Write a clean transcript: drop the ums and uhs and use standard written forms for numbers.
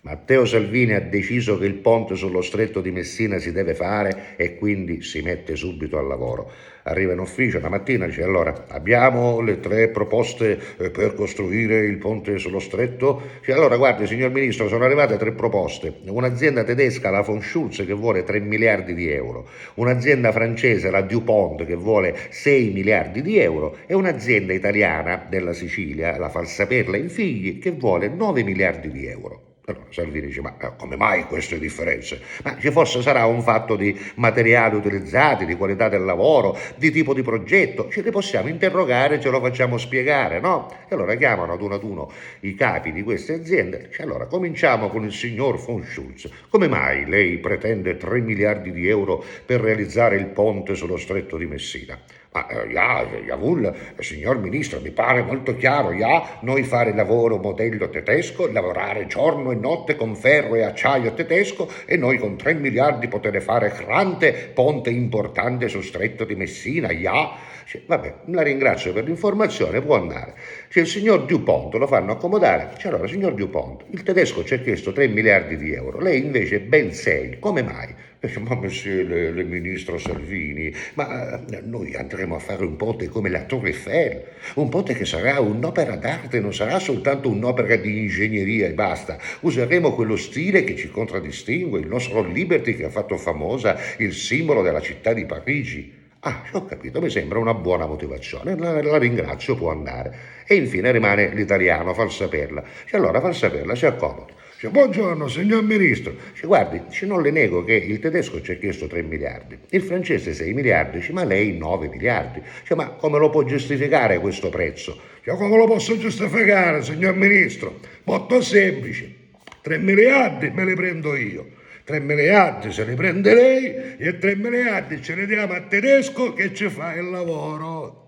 Matteo Salvini ha deciso che il ponte sullo stretto di Messina si deve fare e quindi si mette subito al lavoro. Arriva in ufficio una mattina e dice: allora, abbiamo le 3 proposte per costruire il ponte sullo stretto? Dice: allora guardi signor Ministro, sono arrivate 3 proposte. Un'azienda tedesca, la von Schulz, che vuole 3 miliardi di euro, un'azienda francese, la DuPont, che vuole 6 miliardi di euro e un'azienda italiana della Sicilia, la Falsaperla in Figli, che vuole 9 miliardi di euro. Allora Salvini dice: ma come mai queste differenze? Ma ci forse sarà un fatto di materiali utilizzati, di qualità del lavoro, di tipo di progetto? Ce li possiamo interrogare, ce lo facciamo spiegare, no? E allora chiamano ad uno i capi di queste aziende. Dice: allora cominciamo con il signor von Schulz. Come mai lei pretende 3 miliardi di euro per realizzare il ponte sullo stretto di Messina? Ma jawohl, signor Ministro, mi pare molto chiaro, noi fare il lavoro modello tedesco, lavorare giorno e notte con ferro e acciaio tedesco e noi con 3 miliardi poter fare grande ponte importante sul stretto di Messina, Vabbè, la ringrazio per l'informazione, può andare. Il signor Dupont lo fanno accomodare. Allora, signor Dupont, il tedesco ci ha chiesto 3 miliardi di euro, lei invece ben 6, come mai? Ma monsieur le ministro Salvini, ma noi andremo a fare un ponte come la Torre Eiffel, un ponte che sarà un'opera d'arte, non sarà soltanto un'opera di ingegneria e basta. Useremo quello stile che ci contraddistingue, il nostro Liberty che ha fatto famosa il simbolo della città di Parigi. Ah, ho capito, mi sembra una buona motivazione, la ringrazio, può andare. E infine rimane l'italiano, Falsaperla. Allora Falsaperla si accomoda. Buongiorno, signor Ministro. Guardi, non le nego che il tedesco ci ha chiesto 3 miliardi, il francese 6 miliardi, ma lei 9 miliardi. Ma come lo può giustificare questo prezzo? Come lo posso giustificare, signor Ministro? Molto semplice. 3 miliardi me li prendo io. 3 miliardi se li prende lei e 3 miliardi ce li diamo a tedesco che ci fa il lavoro.